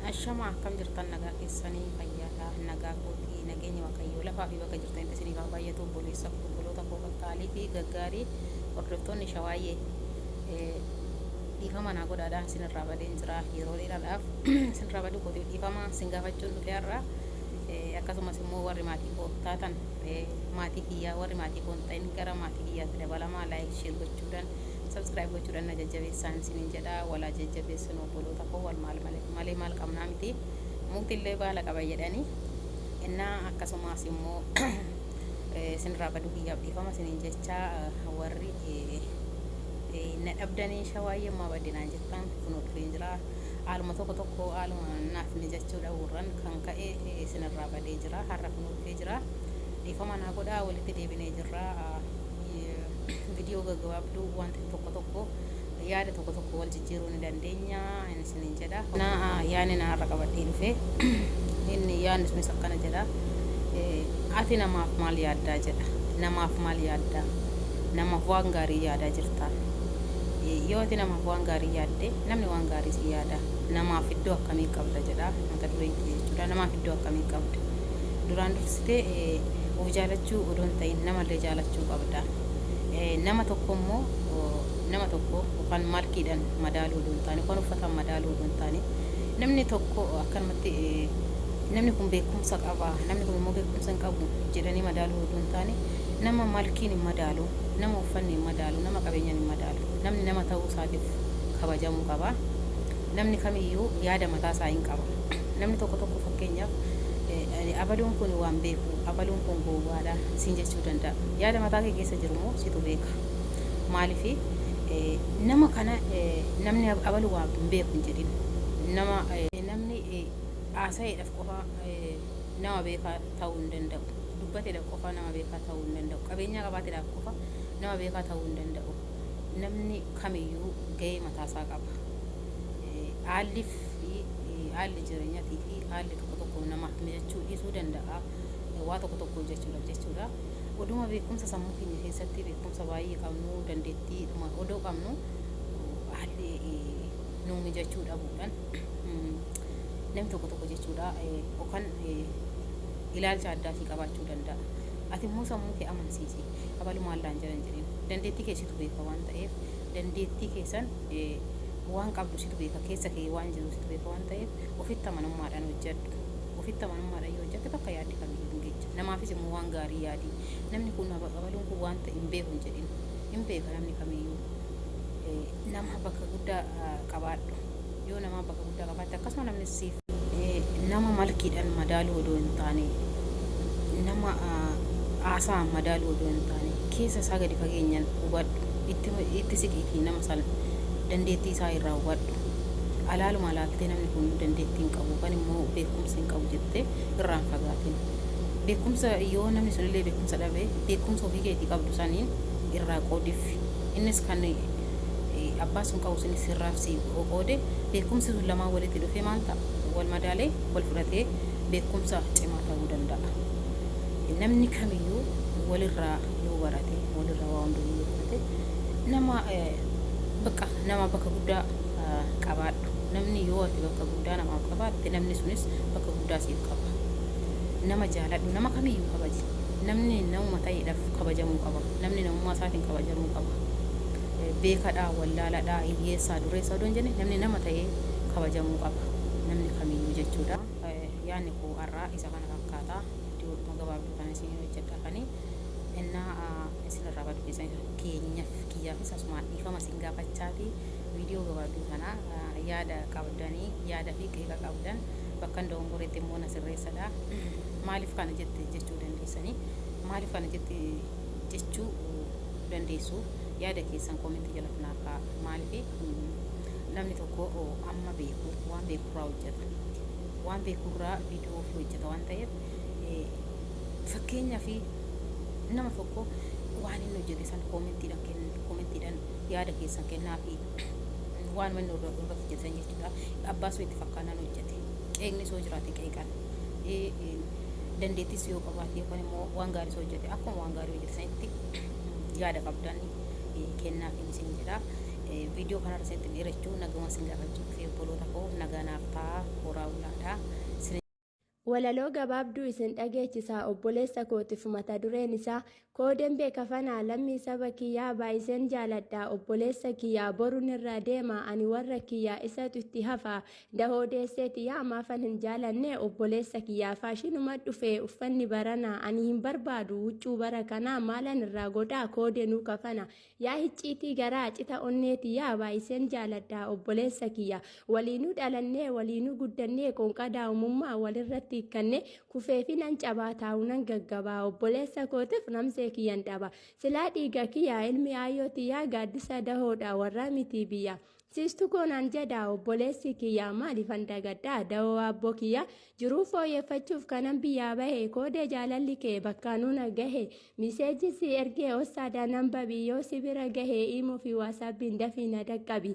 Ashama akkam jirtan nagaa keessanii fayyaadha nagaa kootii nageenya waaqayyoo lafaa fi bakka jirtanitti isiniif haa baay'atu obboleessa obboloota koo qaqqaalii fi gaggaarii hordoftoonni shawaayyee dhiifama naa godhaadhaan isinirraa badeen jira yeroo dheeraadhaaf isinirraa baduu kootii dhiifama isin gaafachuun dhufe har'a akkasumas immoo warri maatii koo taatan maatii kiyyaa warri maatii koo hin ta'in gara maatii kiyyaatti dabalamaa laayik sheer gochuudhaan subscribe gochuudhaan na jajjabeessaan isiniin jedha walaa jajjabeessan obboloota koo wal malee maal qabnaa miti muktillee baala qaba jedhanii innaa akkasumas immoo isinirraa baduu kiyyaaf dhiifama isiniin jecha warri na dhabdanii shawaayyemmaa baddinaan jettan kunoo dhufeen jira haaluma tokko haaluma naaf ni jechuudha warran kan ka'e isinirraa badee jira har'a kunoo dhufee jira dhiifama naa godhaa walitti deebinee jirra video gaggabaabduu wanti tokko yaada tokko wal jijjiiruu ni dandeenya isiniin jedha na yaani na har'a qabadhee dhufe inni yaanni sunis akkana jedha ati namaaf maal yaaddaa jedha namaaf maal yaaddaa namaaf waan gaarii yaadaa jirta yoo ati namaaf waan gaarii yaadde namni waan gaarii si yaada namaaf iddoo akkamii qabda jedha mata dureen jechuudha namaaf iddoo akkamii qabda duraan dursitee of jaalachuu odoon ta'in namallee jaalachuu qabda nama tokko immoo nama tokko kan malkiidhaan madaaluu odoon taane kan uffatan madaaluu odoon taane namni tokko akkanumatti namni kun beekumsa qaba namni kun immoo beekumsa hin qabu jedhanii madaaluu odoon taane nama malkiin hin madaalu nama uffanni hin madaalu nama qabeenyaan hin madaalu namni nama ta'uu isaatiif kabajamuu qaba namni kamiyyuu yaada mataa isaa hin qaba namni tokko fakkeenyaaf abaluun kun waan beeku abaluun kun gowwaadha siin jechuu danda'a yaada mataa kee keessa jiru moo situ beeka maalifi nama kana namni abaluu waan beeku hin jedhin nama namni haasayeedhaaf qofa nama beekaa ta'uu hin danda'u dubbateedhaaf qofa nama beekaa ta'uu hin danda'u qabeenya qabaateedhaaf qofa nama beekaa ta'uu hin danda'u namni kamiyyuu gahee mataasaa qaba haalli jireenyaatii fi haalli tokko namaaf mijachuu dhiisuu danda'a waa tokko jechuudha oduma beekumsa sammuu keenya keessatti beekumsa baay'ee qabnu dandeettii odoo qabnu haalli nu mijachuu dhabuudhaan namni tokko jechuudha yookaan ilaalcha addaatii qabaachuu danda'a ati immoo sammuu kee amansiisi abalumaan laan jedhan dandeettii keessitu beeka waan ta'eef dandeettii keessan waan qabdu situ beeka keessa kee waan jiru situ beeka waan ta'eef ofitti amanamummaadhaan hojjedhu ofitti amanamummaadhaan yoo hojjette bakka yaaddi kamiyyuu hin geejjibu namaafis immoo waan gaarii yaadi namni kun abaluun kun waan ta'e hin beeku hin jedhin hin beeka namni kamiyyuu nama bakka guddaa qabaadhu yoo nama bakka guddaa qabaatte akkasuma namni siif nama malkiidhaan madaaluu odoo hin taane nama haasaan madaaluu odoo hin taane keessa isaa gadi fageenyaan hubadhu itti siqiitii nama sana dandeettii isaa irraa hubadhu alaaluma alaaltee namni kun dandeettii hin qabu kan immoo beekumsa hin qabu jettee irraan fagaatin beekumsa yoo namni sunillee beekumsa dhabe beekumsa ofii keetii qabdu saniin irraa qoodiffi innis kan abbaa sun qabu sunis irraaf si qoode beekumsi sun lamaan walitti dhufee maal ta'a wal madaalee wal fudhatee beekumsa cimaa ta'uu danda'a namni kamiyyuu walirraa yoo barate walirraa waa hundumaa yoo barate nama bakka guddaa qabaadhu namni yoo ati bakka guddaa namaaf qabaatte namni sunis bakka guddaa siif qaba nama jaaladhu nama kamiyyuu kabaji namni namuma ta'eedhaaf kabajamuu qaba namni namummaa isaatiin kabajamuu qaba beekadhaa wallaaladhaa hiyyeessaa dureessaa odoon jenne namni nama ta'ee kabajamuu qaba namni kamiyyuu jechuudha yaanni koo har'aa isa kana fakkaataa iddoo gabaabduu kana isin hojjedha kanii innaa isinirraa baduu keessan kiyyaafis asumaan dhiifama isin gaafachaatii viidiyoo gabaabduu kana yaada qabdanii yaada fi qeeqa qabdan bakka ndongoreetti immoo na sirreessadha maaliif kana jette jechuu dandeessanii maaliif kana jette jechuu dandeessu yaada keessan koomentii jala kanaa maaliif namni tokko amma beeku waan beekurraa hojjeta waan beekurraa viidiyoo ofii hojjeta waan ta'eef fakkeenyaa fi nama tokko waan inni hojjete san koomentiidhaan yaada keessan kennaa fi waan manni irratti hojjetan jechuudha abbaa soo itti fakkaannaan hojjete qeeqni soo jiraate qeeqan dandeettis yoo qabaate yookaan immoo waan gaarii soo hojjete akkuma waan gaarii hojjete sanitti yaada qabdan kennaa fi isin jedha video kana irratti dheerachuu naguma sin gaafachuu fi obboloota koo nagaa isinaaf ta'a horaa ulaadha. Walaloo gabaabduu isin dhageechisaa obboleessa kootiif mata dureen isaa koodeen beekafanaa lammii saba kiyyaa baay'iseen jaaladhaa obboleessa kiyyaa boruun irra deema ani warra kiyyaa isatu itti hafaa dahoo deesseeti yaa maafan hin jaalanne obboleessa kiyyaa faashinuma dhufee uffanni baranaa ani hin barbaadu huccuu bara kanaa maalan irraa godhaa koodeenuu kafana yaa hicciitii garaa cita onneeti yaa baay'iseen jaaladhaa obboleessa kiyyaa waliinuu dhalannee waliinuu guddannee qoonqadaa uumummaa walirratti kanne kufeefi nan cabaa taa'unan gaggabaa obboleessa kootiif namsee kiyyan dhaba silaa dhiiga kiyyaa ilmi aayyooti yaa gaaddisa dahoodha warra miti biyya siistu koonaan jedha obboleessi kiyyaa maalifan dagadhaa dahoo abboo kiyyaa jiruu fooyyeffachuuf kanan biyyaa bahe koodee jaalalli kee bakkaanuuna gahe miseejisi ergee ossaadha nan babii yoo sibira gahe imuu fi waasaabbiin dafiina dhaqqabi.